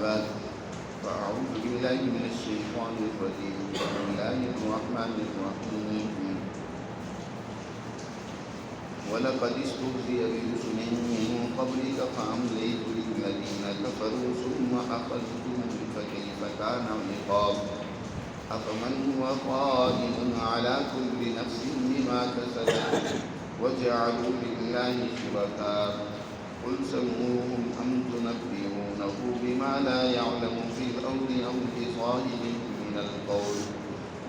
بعد فأعوذ بالله من الشيطان الرجيم بسم الله الرحمن الرحيم ولقد استهزئ برسل من قبلك فأمليت للذين كفروا ثم أخذتهم فكيف كان عقاب أفمن هو قادر على كل نفس بما كسبت وجعلوا لله شركاء قل سموهم أم تنبئونه بما لا يعلم في الأرض أو بظاهر من القول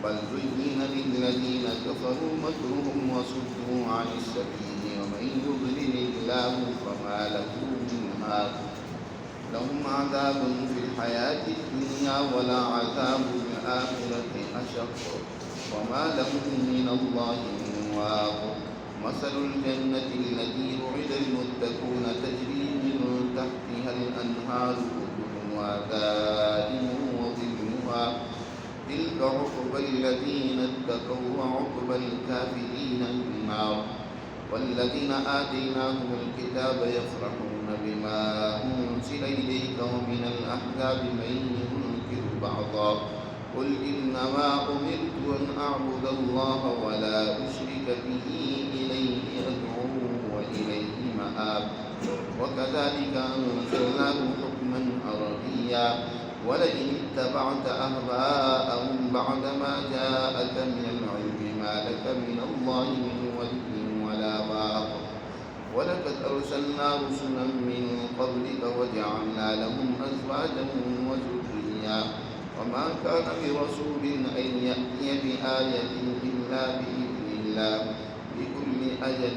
بل زين للذين كفروا مكرهم وصدوا عن السبيل ومن يضلل الله فما له من هاد لهم عذاب في الحياة الدنيا ولعذاب الآخرة أشق وما لهم من الله من واق مثل الجنة التي وعد المتقون تجري من تحتها الأنهار أكلها دائم وظلها تلك عقبى الذين اتقوا وعقبى الكافرين النار والذين آتيناهم الكتاب يفرحون بما أنزل إليك ومن الأحزاب من ينكر بعضا قل إنما أمرت أن أعبد الله ولا أشرك به إليه أدعو وإليه مآب وكذلك أنزلناه حكما عربيا ولئن اتبعت أهواءهم بعدما جاءك من العلم ما لك من الله من ولي ولا واق ولقد أرسلنا رسلا من قبلك وجعلنا لهم أزواجا وذريا وما كان لرسول أن يأتي بآية إلا بإذن الله لكل أجل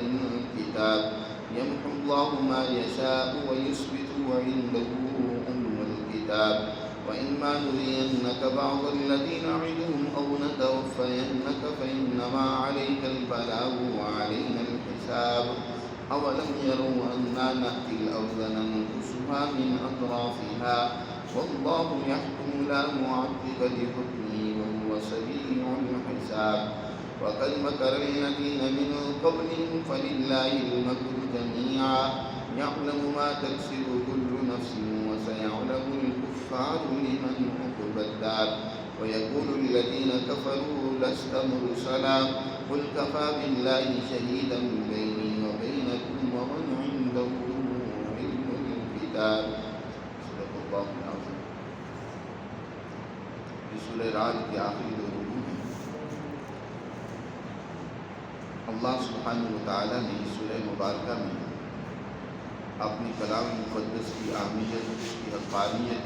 كتاب يمحو الله ما يشاء ويثبت وعنده أم الكتاب وإما نرينك بعض الذين نعدهم أو نتوفينك فإنما عليك البلاغ وعلينا الحساب أولم يروا أنا نأتي الأرض ننقصها من أطرافها والله يحكم لا معقب لحكمه وهو سريع الحساب وقد مكر الذين من قبلهم فلله المكر جميعا يعلم ما تكسب كل نفس وسيعلم الكفار لمن عقبى الدار ويقول الذين كفروا لست مرسلا قل كفى بالله شهيدا بيني وبينكم ومن عنده علم الكتاب صدق الله العظيم. سورہ رعد کی آخری دو رکوع ہیں. اللہ سبحانہ وتعالی نے اس سورہ مبارکہ میں اپنی کلام مقدس کی اہمیت، اس کی حقانیت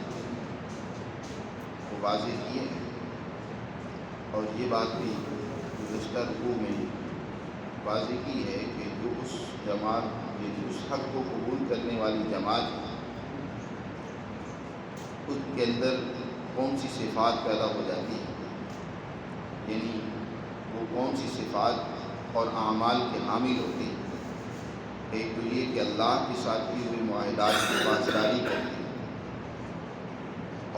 کو واضح کی ہے اور یہ بات بھی گزشتہ رکوع میں واضح کی ہے کہ جو اس جماعت اس حق کو قبول کرنے والی جماعت اس کے اندر کون سی صفات پیدا ہو جاتی ہے، یعنی وہ کون سی صفات اور اعمال کے حامل ہوتے ہیں. ایک تو یہ کہ اللہ کے ساتھ کیے ہوئے معاہدات کی پاسداری کرتے ہیں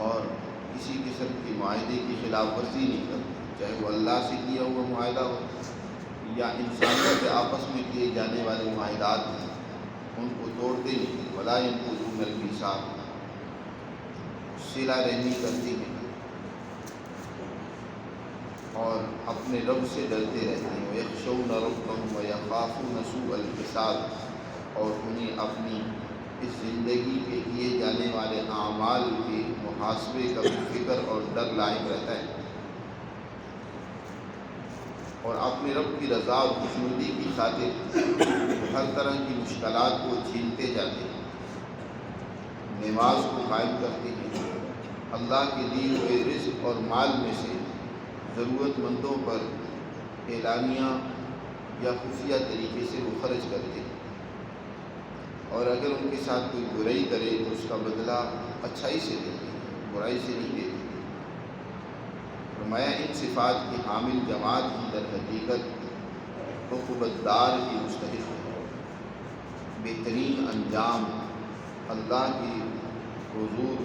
اور کسی قسم کے معاہدے کی خلاف ورزی نہیں کرتے، چاہے وہ اللہ سے کیا ہوا معاہدہ ہو یا انسانوں کے آپس میں کیے جانے والے معاہدات ہیں، ان کو توڑتے نہیں. ولا ينقضون الميثاق، صلہ رحمی کرتے ہیں اور اپنے رب سے ڈرتے رہتے ہیں. وَيَخْشَوْنَ رَبَّهُمْ وَيَخَافُونَ سُوءَ الْحِسَابِ، اور انہیں اپنی اس زندگی کے کیے جانے والے اعمال کے محاسبے کا بھی فکر اور ڈر لاحق رہتا ہے اور اپنے رب کی رضا اور خوشنودی کی خاطر ہر طرح کی مشکلات کو جھیلتے جاتے ہیں. نماز کو قائم کرتے ہیں، اللہ کے دیے ہوئے رزق اور مال میں سے ضرورت مندوں پر اعلانیہ یا خفیہ طریقے سے وہ خرچ کرتے ہیں اور اگر ان کے ساتھ کوئی برائی کرے تو اس کا بدلہ اچھائی سے دیتے ہیں، برائی سے نہیں دیتے. فرمایا ان صفات کی حامل جماعت کی در حقیقت عقبۃ الدار کی مستحق ہے. بہترین انجام اللہ کی حضور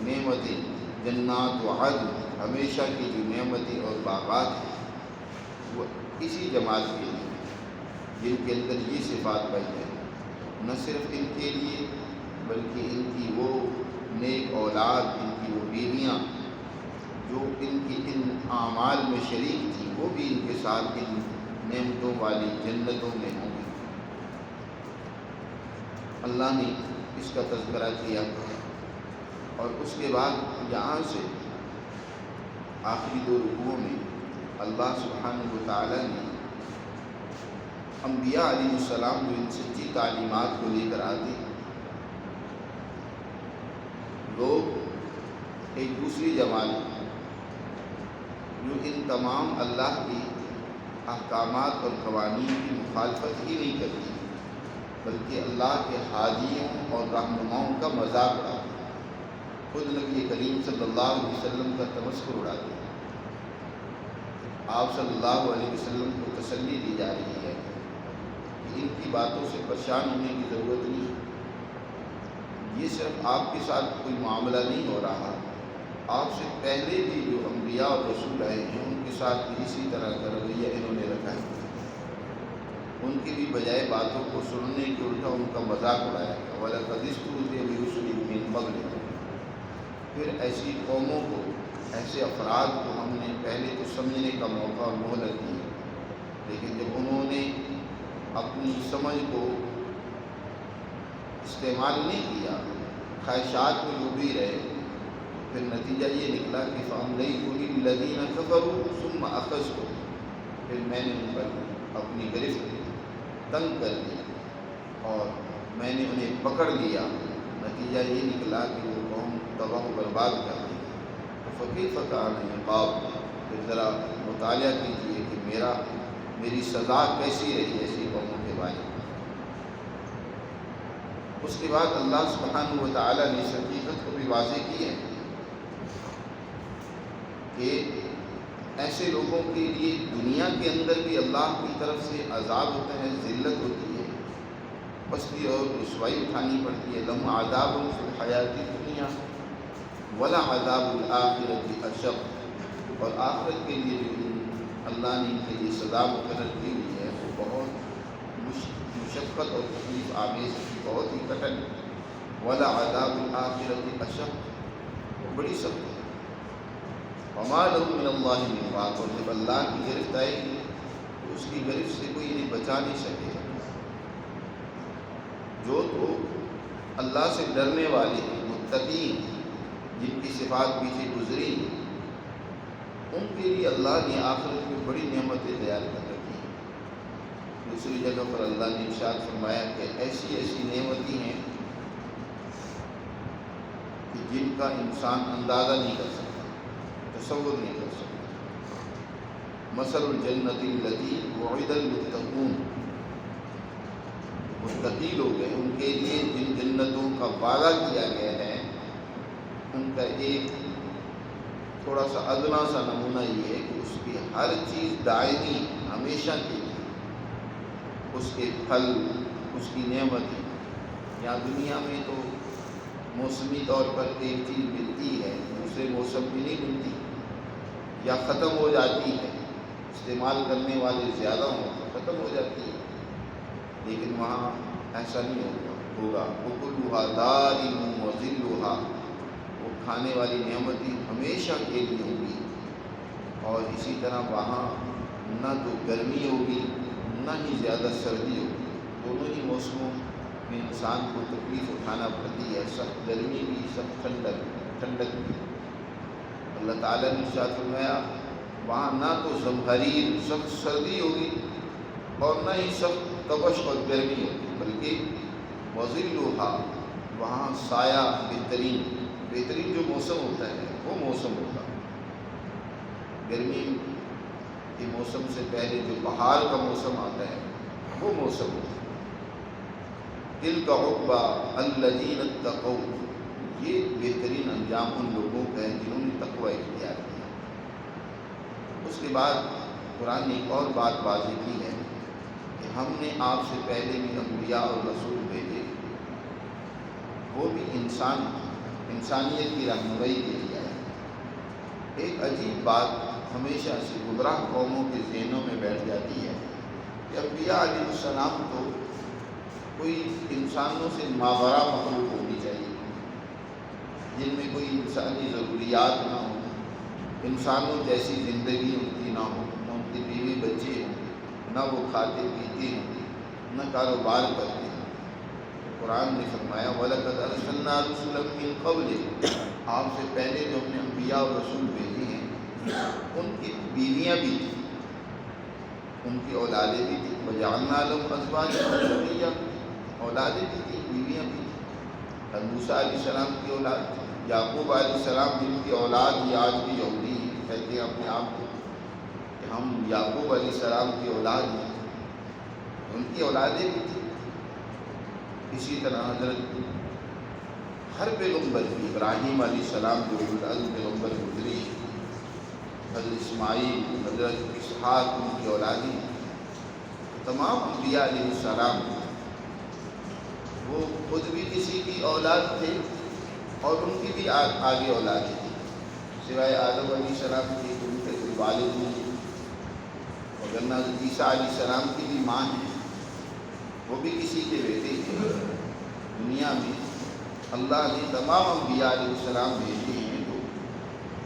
نعمتیں، جنات و عدن، ہمیشہ کی جو نعمتیں اور باغات ہیں وہ اسی جماعت کے لیے جن کے اندر یہ صفات پائی جائیں. نہ صرف ان کے لیے بلکہ ان کی وہ نیک اولاد، ان کی وہ بیویاں جو ان کی ان اعمال میں شریک تھیں، وہ بھی ان کے ساتھ ان نعمتوں والی جنتوں میں ہوں گی۔ اللہ نے اس کا تذکرہ کیا، اور اس کے بعد یہاں سے آخری 2 رکوعوں میں اللہ سبحانہ و تعالیٰ نے انبیاء علیہ السلام جو ان سچی تعلیمات کو لے کر آتے ہیں، لوگ ایک دوسری جماعت جو ان تمام اللہ کی احکامات اور قوانین کی مخالفت ہی نہیں کرتی، بلکہ اللہ کے حاجیوں اور رہنماؤں کا مذاق اڑاتے، خود نبی کریم صلی اللہ علیہ وسلم کا تمسخر اڑاتے ہیں۔ آپ صلی اللہ علیہ وسلم کو تسلی دی جا رہی ہے کہ ان کی باتوں سے پریشان ہونے کی ضرورت نہیں، یہ صرف آپ کے ساتھ کوئی معاملہ نہیں ہو رہا، آپ سے پہلے بھی جو انبیاء اور رسول آئے ہیں ان کے ساتھ بھی اسی طرح کا رویہ انہوں نے رکھا ہے، ان کی بھی بجائے باتوں کو سننے کے الٹا ان کا مذاق اڑایا ہے۔ وَلَقَدِ اسْتُهْزِئَ بِرُسُلٍ مِّن قَبْلِكُمْ، پھر ایسی قوموں کو، ایسے افراد کو ہم نے پہلے تو سمجھنے کا موقع اور مہلت دی، لیکن جب انہوں نے اپنی سمجھ کو استعمال نہیں کیا، خواہشات میں ڈوبی رہے، پھر نتیجہ یہ نکلا کہ فَأَمْلَيْتُ لِلَّذِينَ كَفَرُوا ثُمَّ أَخَذْتُهُمْ، پھر میں نے ان پر اپنی گرفت تنگ کر دی اور میں نے انہیں پکڑ لیا، نتیجہ یہ نکلا کہ وہ قوم تباہ و برباد کر دی۔ فَكَيْفَ كَانَ عِقَابِ، پھر ذرا مطالعہ کیجیے کہ میری سزا کیسی رہی ایسی قوموں کے بارے میں۔ اس کے بعد اللہ سبحانہ و تعالیٰ نے اس حقیقت کو بھی واضح کی ہے کہ ایسے لوگوں کے لیے دنیا کے اندر بھی اللہ کی طرف سے عذاب ہوتا ہے، ذلت ہوتی ہے، پستی اور رسوائی اٹھانی پڑتی ہے۔ لَهُمْ عَذَابٌ فِي الْحَيَاةِ الدُّنْيَا وَلَعَذَابُ الْآخِرَةِ أَشَقُّ، اور آخرت کے لیے جو اللہ نے ان کے لیے سزا مقرر کی ہوئی ہے وہ بہت مشقت اور تکلیف آمیز، بہت ہی کٹن ہے۔ وَلَعَذَابُ الْآخِرَةِ أَشَقُّ، وہ بڑی سخت ہے۔ وَمَا لَهُم مِّنَ اللَّهِ مِن وَاقٍ، اور جب اللہ کی گرفت آئے گی تو اس کی گرفت سے کوئی انہیں بچا نہیں سکے گا۔ جو تو اللہ سے ڈرنے والے ہیں، متقین، جن کی صفات پیچھے گزری ہیں، ان کے لیے اللہ نے آخرت میں بڑی نعمتیں تیار کر رکھی ہیں۔ دوسری جگہ پر اللہ نے ارشاد فرمایا کہ ایسی ایسی نعمتیں ہیں کہ جن کا انسان اندازہ نہیں کر سکتا، تصور نہیں کر سکتا۔ مثل الجنت التی وعد المتقون، متقی لوگ ہیں ان کے لیے جن جنتوں کا وعدہ کیا گیا ہے، ان کا ایک تھوڑا سا ادنا سا نمونہ یہ ہے کہ اس کی ہر چیز دائمی، ہمیشہ کے لیے، اس کے پھل، اس کی نعمتیں۔ یہاں دنیا میں تو موسمی طور پر ایک چیز ملتی ہے، دوسرے موسم میں نہیں ملتی، یا ختم ہو جاتی ہے، استعمال کرنے والے زیادہ ہوں تو ختم ہو جاتی ہے، لیکن وہاں ایسا نہیں ہوگا۔ وَكُلُّهَا دَائِمٌ وَظِلُّهَا، وہ کھانے والی نعمتیں ہمیشہ کے لیے ہوگی، اور اسی طرح وہاں نہ تو گرمی ہوگی نہ ہی زیادہ سردی ہوگی، دونوں ہی موسموں میں انسان کو تکلیف اٹھانا پڑتی ہے، سخت گرمی بھی، سخت ٹھنڈک بھی۔ اللہ تعالیٰ نے ارشاد فرمایا وہاں نہ تو زمہریر سخت سردی ہوگی اور نہ ہی سخت تبش اور گرمی ہوگی، بلکہ وَظِلُّهَا، وہاں سایہ، بہترین جو موسم ہوتا ہے وہ موسم ہوگا۔ گرمی کے موسم سے پہلے جو بہار کا موسم آتا ہے وہ موسم ہوگا۔ تِلْكَ عُقْبَىٰ الَّذِينَ اتَّقَوْا، یہ بہترین انجام ان لوگوں کا ہے جنہوں نے تقوی اختیار کیا۔ اس کے بعد قرآن نے ایک اور بات واضح کی ہے کہ ہم نے آپ سے پہلے بھی انبیاء اور رسول بھیجے، وہ بھی انسانیت کی رہنمائی کے لیے آئے۔ ایک عجیب بات ہمیشہ سے گمراہ قوموں کے ذہنوں میں بیٹھ جاتی ہے کہ انبیاء علیہ السلام تو کوئی انسانوں سے ماورا مخلوق ہونی چاہیے، جن میں کوئی انسانی ضروریات نہ ہوں، انسانوں جیسی زندگی ان کی نہ ہو، نہ ان کے بیوی بچے ہوں، نہ وہ کھاتے پیتے ہوں، نہ کاروبار کرتے ہیں۔ قرآن نے فرمایا وَلَقَدْ أَرْسَلْنَا رُسُلًا مِّن قَبْلِكَ، آپ سے پہلے جو ہم نے انبیاء اور رسول بھیجے ہیں ان کی بیویاں بھی تھیں، ان کی اولادیں بھی تھیں۔ وَجَعَلْنَا لَهُمْ أَزْوَاجًا وَذُرِّيَّةً، اولادیں بھی تھیں، بیویاں بھی تھیں۔ موسیٰ علیہ السلام کی اولاد تھی، یعقوب علیہ السلام جن کی اولاد یہ آج بھی یہودی کہتے ہیں اپنے آپ کو کہ ہم یعقوب علیہ السلام کی اولاد ہیں، ان کی اولادیں بھی تھیں۔ اسی طرح حضرت ہر پیغمبر کی، ابراہیم علیہ السلام جو اولوالعزم پیغمبر گزری، حضرت اسماعیل، حضرت اسحاق ان کی اولادیں، تمام انبیاء علیہ السلام وہ خود بھی کسی کی اولاد تھے اور ان کی بھی آگے اولادیں تھیں، سوائے آدم علیہ السلام کی ان کے کوئی والد نہیں، وگرنہ حضرت عیسیٰ علیہ السلام کی بھی ماں ہیں، وہ بھی کسی کے بیٹے ہیں۔ دنیا میں اللہ نے تمام انبیاء علیہ السلام بھیجے ہیں تو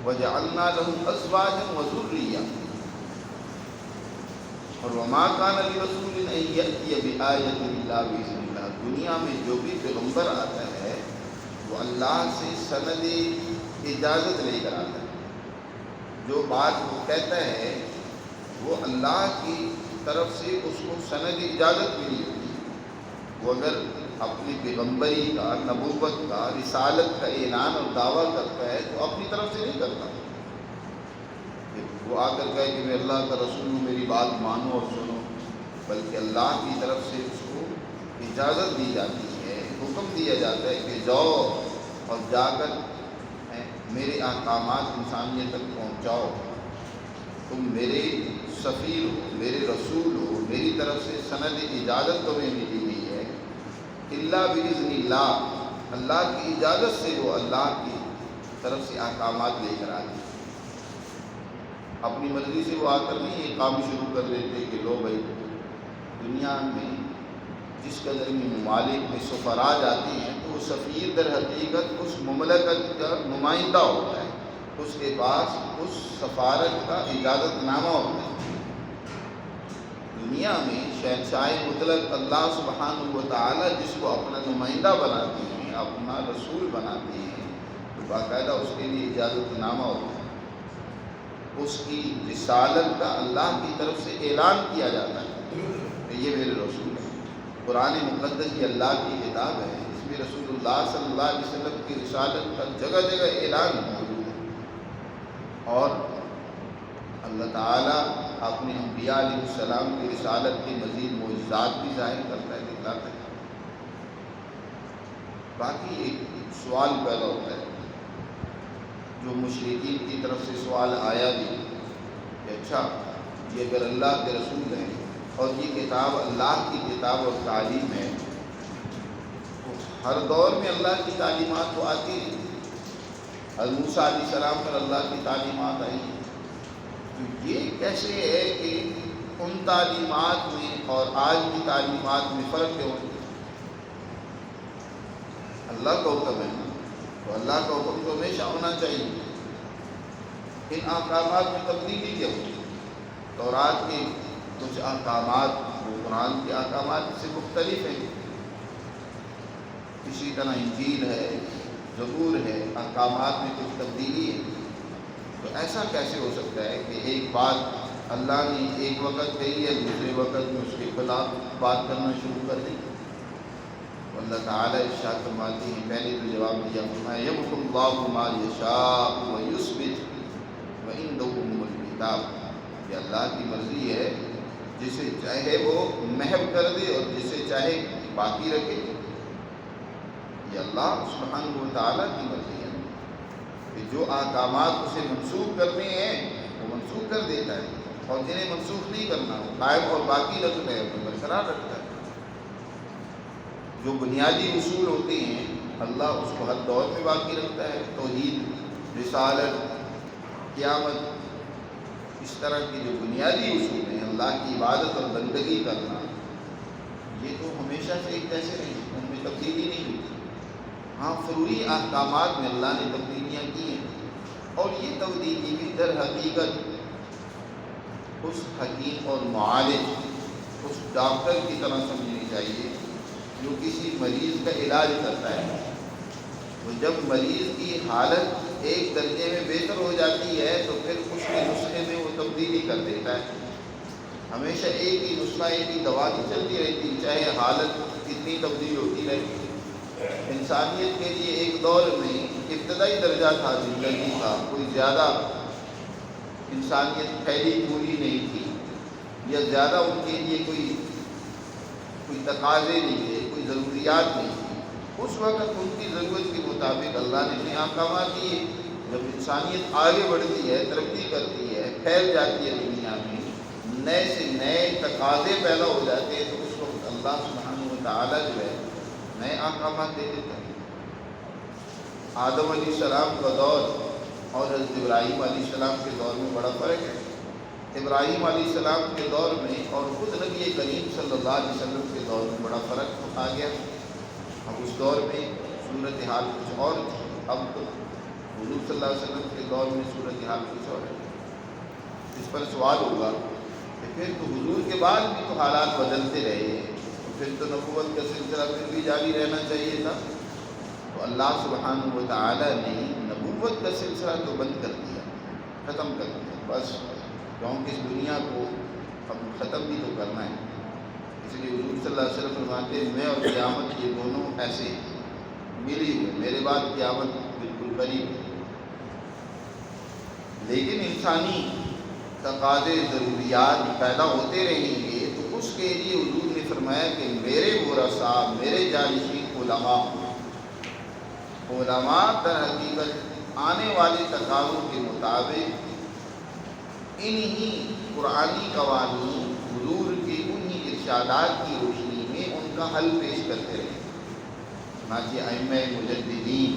وَجَعَلْنَا لَهُمْ أَزْوَاجًا وَذُرِّيَّةً، اور وَمَا كَانَ لِرَسُولٍ أَن يَأْتِيَ بِآيَةٍ إِلَّا بِإِذْنِ اللَّهِ، دنیا میں جو بھی پیغمبر آتا ہے وہ اللہ سے سند اجازت لے کر آتا ہے، جو بات وہ کہتا ہے وہ اللہ کی طرف سے اس کو سند اجازت ملی ہوتی ہے۔ وہ اگر اپنی پیغمبری کا، نبوت کا، رسالت کا اعلان اور دعویٰ کرتا ہے تو اپنی طرف سے نہیں کرتا، وہ آ کر کہے کہ میں اللہ کا رسول ہوں، میری بات مانو اور سنو، بلکہ اللہ کی طرف سے اس کو اجازت دی جاتی ہے، حکم دیا جاتا ہے کہ جاؤ اور جا کر میرے احکامات انسانیت تک پہنچاؤ، تم میرے سفیر ہو، میرے رسول ہو، میری طرف سے سند اجازت تمہیں ملی ہوئی ہے، الا باذن اللہ، اللہ کی اجازت سے وہ اللہ کی طرف سے احکامات لے کر آتے ہیں، اپنی مرضی سے وہ آ کر نہیں یہ کام شروع کر دیتے کہ لو بھائی، دنیا میں جس قدر میں ممالک میں سفراء جاتے ہیں تو وہ سفیر در حقیقت اس مملکت کا نمائندہ ہوتا ہے، اس کے پاس اس سفارت کا اجازت نامہ ہوتا ہے۔ دنیا میں شہنشاہ مطلق اللہ سبحانہ و تعالی جس کو اپنا نمائندہ بناتے ہیں، اپنا رسول بناتے ہیں، تو باقاعدہ اس کے لیے اجازت نامہ ہوتا ہے، اس کی رسالت کا اللہ کی طرف سے اعلان کیا جاتا ہے کہ یہ میرے رسول ہے۔ قرآن مقدس یہ اللہ کی کتاب ہے، اس میں رسول اللہ صلی اللہ علیہ وسلم کی رسالت کا جگہ جگہ اعلان موجود ہے، اور اللہ تعالیٰ اپنے انبیاء علیہ السلام کی رسالت کے مزید معجزات بھی ظاہر کرتا ہے، دکھلاتا ہے۔ باقی ایک سوال پیدا ہوتا ہے جو مشرکین کی طرف سے سوال آیا بھی کہ اچھا یہ اگر اللہ کے رسول ہیں اور یہ کتاب اللہ کی کتاب اور تعلیم ہے تو ہر دور میں اللہ کی تعلیمات تو آتی ہیں، حضرت موسیٰ علیہ السلام پر اللہ کی تعلیمات آئی، تو یہ کیسے ہے کہ ان تعلیمات میں اور آج کی تعلیمات میں فرق کیوں ہے؟ اللہ کا حکم ہے تو اللہ کا حکم تو ہمیشہ ہونا چاہیے، ان احکامات میں تبدیلی کیا ہوتی ہے؟ تورات کے کچھ احکامات وہ قرآن کے احکامات سے مختلف ہیں، اسی طرح انجیل ہے، زبور ہے، احکامات میں کچھ تبدیلی ہے، تو ایسا کیسے ہو سکتا ہے کہ ایک بات اللہ نے ایک وقت کہی ہے دوسرے وقت میں اس کے خلاف بات کرنا شروع کر دی؟ اللہ تعالیٰ ارشاد فرماتے ہیں، پہلے تو جواب دیا فرمایا یمحو اللہ ما یشاء ویثبت وعنده ام الکتاب، یہ اللہ کی مرضی ہے، جسے چاہے وہ محو کر دے اور جسے چاہے باقی رکھے، یہ اللہ سبحانہ و تعالیٰ کی مرضی ہے کہ جو احکامات اسے منسوخ کرنے ہیں وہ منسوخ کر دیتا ہے، اور جنہیں منسوخ نہیں کرنا وہ قائم اور باقی رکھتا ہے، وہ برقرار رکھتا ہے۔ جو بنیادی اصول ہوتے ہیں اللہ اس کو ہر دور میں باقی رکھتا ہے، توحید، رسالت، قیامت، اس طرح کے جو بنیادی اصول ہیں اللہ کی عبادت اور بندگی کرنا، یہ تو ہمیشہ سے ایک جیسے نہیں، ان میں تبدیلی نہیں ہوتی۔ ہاں فروری احکامات میں اللہ نے تبدیلیاں کی ہیں، اور یہ تبدیلی بھی در حقیقت اس حکیم اور معالج، اس ڈاکٹر کی طرح سمجھنی چاہیے جو کسی مریض کا علاج کرتا ہے۔ تو جب مریض کی حالت ایک درجے میں بہتر ہو جاتی ہے تو پھر اس کے نسخے میں وہ تبدیلی کر دیتا ہے۔ ہمیشہ ایک ہی نسخہ، ایک ہی دوا نہیں چلتی رہتی، چاہے حالت کتنی تبدیل ہوتی رہے۔ انسانیت کے لیے ایک دور میں ابتدائی درجہ تھا زندگی کا، کوئی زیادہ انسانیت پھیلی پوری نہیں تھی، یا زیادہ ان کے لیے کوئی تقاضے نہیں تھے، کوئی ضروریات نہیں تھی۔ اس وقت ان کی ضرورت کے مطابق اللہ نے نئے احکامات دیے۔ جب انسانیت آگے بڑھتی ہے، ترقی کرتی ہے، پھیل جاتی ہے دنیا میں، نئے سے نئے تقاضے پیدا ہو جاتے ہیں، تو اس وقت اللہ سبحانہ و تعالیٰ جو ہے نئے احکامات دے دیتا ہے۔ آدم علیہ السلام کا دور اور حضرت ابراہیم علیہ السلام کے دور میں بڑا فرق ہے۔ ابراہیم علیہ السلام کے دور میں اور خود نبی کریم صلی اللہ علیہ وسلم کے دور میں بڑا فرق آ گیا۔ اب اس دور میں صورتحال کچھ اور تھی، اب تو حضور صلی اللہ علیہ وسلم کے دور میں صورتحال کچھ اور ہے۔ اس پر سوال ہوگا کہ پھر تو حضور کے بعد بھی تو حالات بدلتے رہے ہیں، تو پھر تو نبوت کا سلسلہ پھر بھی جاری رہنا چاہیے تھا۔ تو اللہ سبحانہ و تعالیٰ نے نبوت کا سلسلہ تو بند کر دیا، ختم کر دیا، بس کیونکہ اس دنیا کو اب ختم بھی تو کرنا ہے۔ اس لیے حضور صلی اللہ علیہ وسلم فرماتے ہیں میں اور قیامت یہ دونوں ایسے ملی ہوئے، میرے بعد قیامت بالکل قریب ہے۔ لیکن انسانی تقاضے، ضروریات پیدا ہوتے رہیں گے، تو اس کے لیے حضور نے فرمایا کہ میرے ورثاء، میرے جانشین علماء در حقیقت آنے والے تقاضوں کے مطابق انہی قرآنی قوانین، حضور کے انہی ارشادات کی روشنی میں ان کا حل پیش کرتے رہے۔ چنانچہ ائمہ مجددین،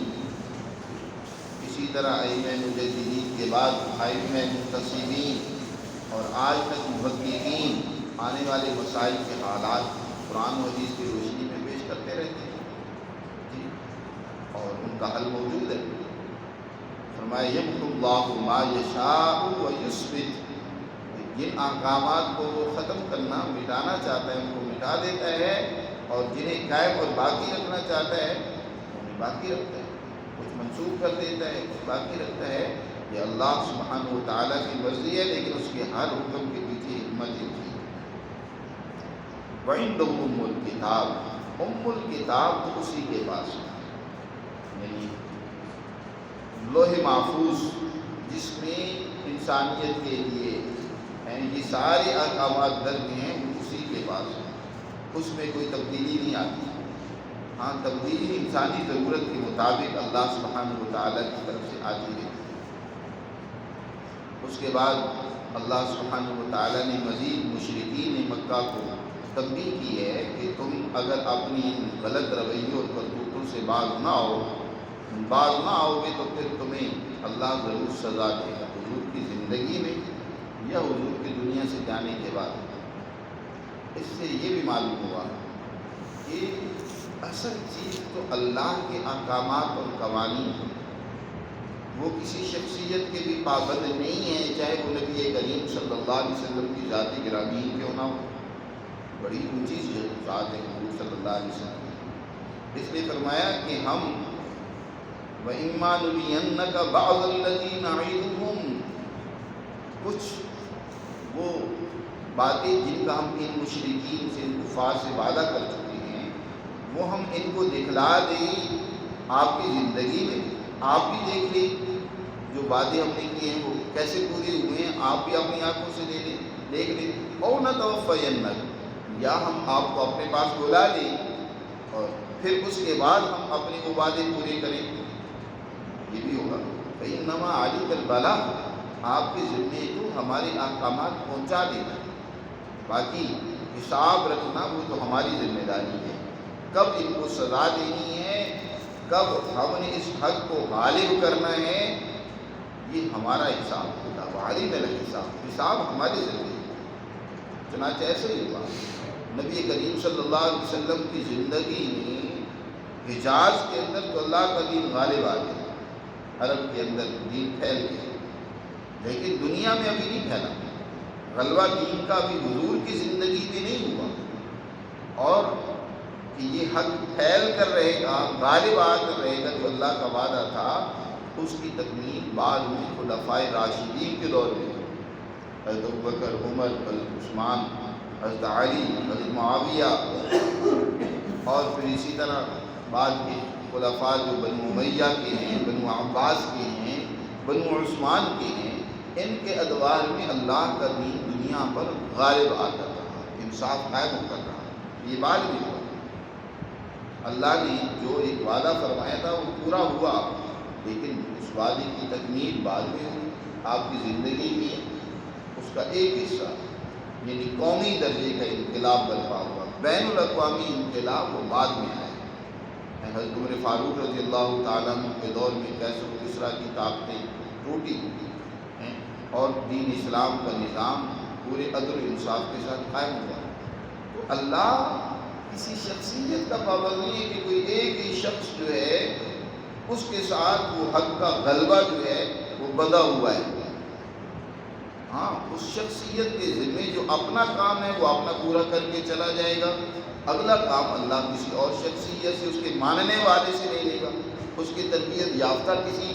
اسی طرح ائمہ مجددین کے بعد ائمہ منتصبین، اور آج تک محققین آنے والے مسائل کے حالات قرآن و حدیث کی روشنی میں پیش کرتے رہتے ہیں جی، اور ان کا حل موجود ہے۔ فرمایا یمحو اللہ ما یشاء و یثبت، جن احکامات کو وہ ختم کرنا، مٹانا چاہتا ہے ان کو مٹا دیتا ہے، اور جنہیں قائم اور باقی رکھنا چاہتا ہے انہیں باقی رکھتا ہے، کچھ منسوخ کر دیتا ہے، کچھ باقی رکھتا ہے۔ یہ اللہ سبحانہ و تعالیٰ کی مرضی ہے، لیکن اس کے ہر حکم کے پیچھے حکمت ہوتی ہے۔ وَعِندَهُ أُمُّ الْكِتَابِ، ام الکتاب تو اسی کے پاس ہے، یعنی لوح محفوظ جس میں انسانیت کے لیے یہ سارے احکامات درج ہیں، اسی کے پاس ہے، اس میں کوئی تبدیلی نہیں آتی۔ ہاں تبدیلی انسانی ضرورت کے مطابق اللہ سبحانہ و تعالیٰ کی طرف سے آتی ہے۔ اس کے بعد اللہ سبحانہ و تعالیٰ نے مزید مشرکین مکہ کو تنبیہ کی ہے کہ تم اگر اپنی ان غلط رویوں اور کرتوتوں سے باز نہ آؤ گے تو پھر تمہیں اللہ ضرور سزا دے گا، حضور کی زندگی میں یا حضور کی دنیا سے جانے کے بعد۔ اس سے یہ بھی معلوم ہوا کہ اصل چیز تو اللہ کے احکامات اور قوانین ہیں، وہ کسی شخصیت کے بھی پابند نہیں ہیں، چاہے وہ نبی کریم صلی اللہ علیہ وسلم کی ذات گرامی کیوں نہ ہو، بڑی اونچی ذات ہے حضور صلی اللہ علیہ وسلم۔ اس لیے فرمایا کہ ہم وَإِمَّا نُرِيَنَّكَ بَعْضَ الَّذِي نَعِدُهُمْ، کچھ وہ باتیں جن کا ہم ان مشرکین سے، ان کفار سے وعدہ کر چکے ہیں، وہ ہم ان کو دکھلا دیں آپ کی زندگی میں، آپ بھی دیکھ لیں جو وعدے ہم نے کیے ہیں وہ کیسے پورے ہوئے ہیں، آپ بھی اپنی آنکھوں سے دیکھ لیں، اور نَتَوَفَّيَنَّكَ، یا ہم آپ کو اپنے پاس بلا لیں اور پھر اس کے بعد ہم اپنے وہ وعدے پورے کریں، یہ بھی ہوگا۔ فَإِنَّمَا عَلَيْكَ الْبَلَاغُ، آپ کے ذمے تو ہمارے احکامات پہنچا دینا، باقی حساب رکھنا وہ تو ہماری ذمہ داری ہے، کب ان کو سزا دینی ہے، کب ہم نے اس حق کو غالب کرنا ہے، یہ ہمارا حساب کتاب، عالم الحساب، حساب ہماری ذمہ ہے۔ چنانچہ ایسے ہی ہوا، نبی کریم صلی اللہ علیہ وسلم کی زندگی میں حجاز کے اندر تو اللہ کا دین غالب آ گیا، عرب کے اندر دین پھیل گیا، لیکن دنیا میں ابھی نہیں پھیلا، غلبہ دین کا ابھی حضور کی زندگی میں نہیں ہوا، اور کہ یہ حق پھیل کر رہے گا، غالب آ کر رہے گا جو اللہ کا وعدہ تھا، اس کی تکمیل بعد میں خلفائے راشدین کے دور میں حضرت ابوبکر، عمر، حضرت عثمان، حضرت علی، حضرت معاویہ، اور پھر اسی طرح بعد کے خلفاء جو بنو امیہ کے ہیں، بنو عباس کے ہیں، بنو عثمان کے ہیں، ان کے ادوار میں اللہ کا دین دنیا پر غالب آ کر رہا، انصاف قائم کر رہا۔ یہ بعد میں ہوا، اللہ نے جو ایک وعدہ فرمایا تھا وہ پورا ہوا، لیکن اس وعدے کی تکمیل بعد میں ہوئی۔ آپ کی زندگی میں اس کا ایک حصہ یعنی قومی درجے کا انقلاب برپا ہوا، بین الاقوامی انقلاب وہ بعد میں آیا۔ حضرت عمر فاروق رضی اللہ تعالیٰ عنہ کے دور میں کیسر و کسریٰ کی طاقتیں ٹوٹی ہیں اور دین اسلام کا نظام پورے عدل و انصاف کے ساتھ قائم ہوا۔ تو اللہ کسی شخصیت کا پابند نہیں ہے کہ کوئی ایک ہی شخص جو ہے اس کے ساتھ وہ حق کا غلبہ جو ہے وہ بندھا ہوا ہے۔ ہاں، اس شخصیت کے ذمے جو اپنا کام ہے وہ اپنا پورا کر کے چلا جائے گا، اگلا کام اللہ کسی اور شخصیت سے، اس کے ماننے والے سے لے لے گا، اس کی تربیت یافتہ کسی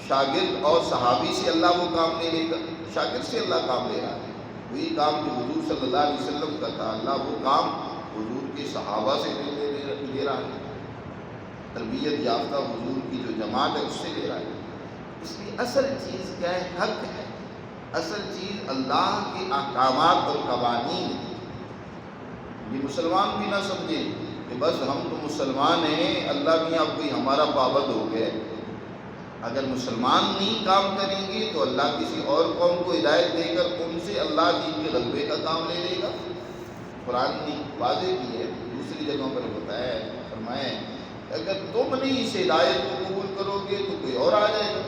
شاگرد اور صحابی سے اللہ وہ کام لے لے گا۔ شاگرد سے اللہ کام لے رہا ہے، وہی کام جو حضور صلی اللہ علیہ وسلم کا تھا، اللہ وہ کام حضور کے صحابہ سے لے رہا ہے، تربیت یافتہ حضور کی جو جماعت ہے اس سے لے رہا ہے۔ اس لیے اصل چیز کیا ہے؟ حق ہے، اصل چیز اللہ کے احکامات اور قوانین ہیں۔ یہ مسلمان بھی نہ سمجھیں کہ بس ہم تو مسلمان ہیں، اللہ بھی اب کوئی ہمارا پابند ہو گیا۔ اگر مسلمان نہیں کام کریں گے تو اللہ کسی اور قوم کو ہدایت دے کر ان سے اللہ دین کے غلبے کا کام لے لے گا۔ قرآن نے واضح کی ہے، دوسری جگہوں پر بتایا ہے، فرمایا ہے کہ اگر تم نہیں اس ہدایت کو قبول کرو گے تو کوئی اور آ جائے گا،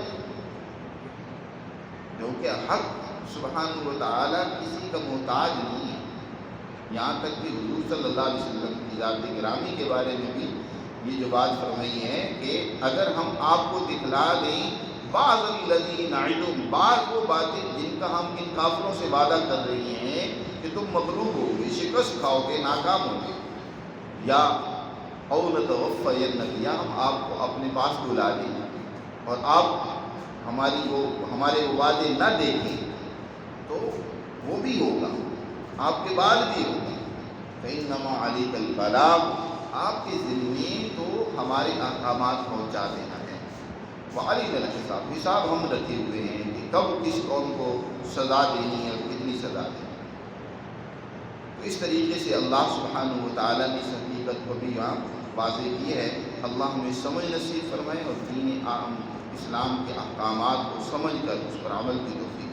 کیونکہ حق سبحانہ و تعالیٰ کسی کا محتاج نہیں ہے۔ یہاں تک کہ حضور صلی اللہ علیہ وسلم کی ذات گرامی کے بارے میں بھی یہ جو بات فرمائی ہے کہ اگر ہم آپ کو دکھلا دیں بعض الذی نعدہم، بعض وہ باتیں جن کا ہم ان کافروں سے وعدہ کر رہی ہیں کہ تم مغلوب ہو گے، شکست کھاؤ گے، ناکام ہو گے، یا او نتوفینک، یا ہم آپ کو اپنے پاس بلا دیں اور آپ ہمارے وہ وعدے نہ دیکھیں، تو وہ بھی ہوگا، آپ کے بعد بھی ہوگا۔ فإنما علیک البلاغ، آپ کے ذمے تو ہمارے احکامات پہنچا دینا ہے۔ وعلینا الحساب، حساب ہم رکھے ہوئے ہیں کہ کب کس قوم کو سزا دینی ہے اور کتنی سزا دینی ہے۔ تو اس طریقے سے اللہ سبحانہ و تعالیٰ نے اس حقیقت کو بھی یہاں واضح کی ہے۔ اللہ ہمیں سمجھ نصیب فرمائے اور دین عام اسلام کے احکامات کو سمجھ کر اس پر عمل کی توفیق۔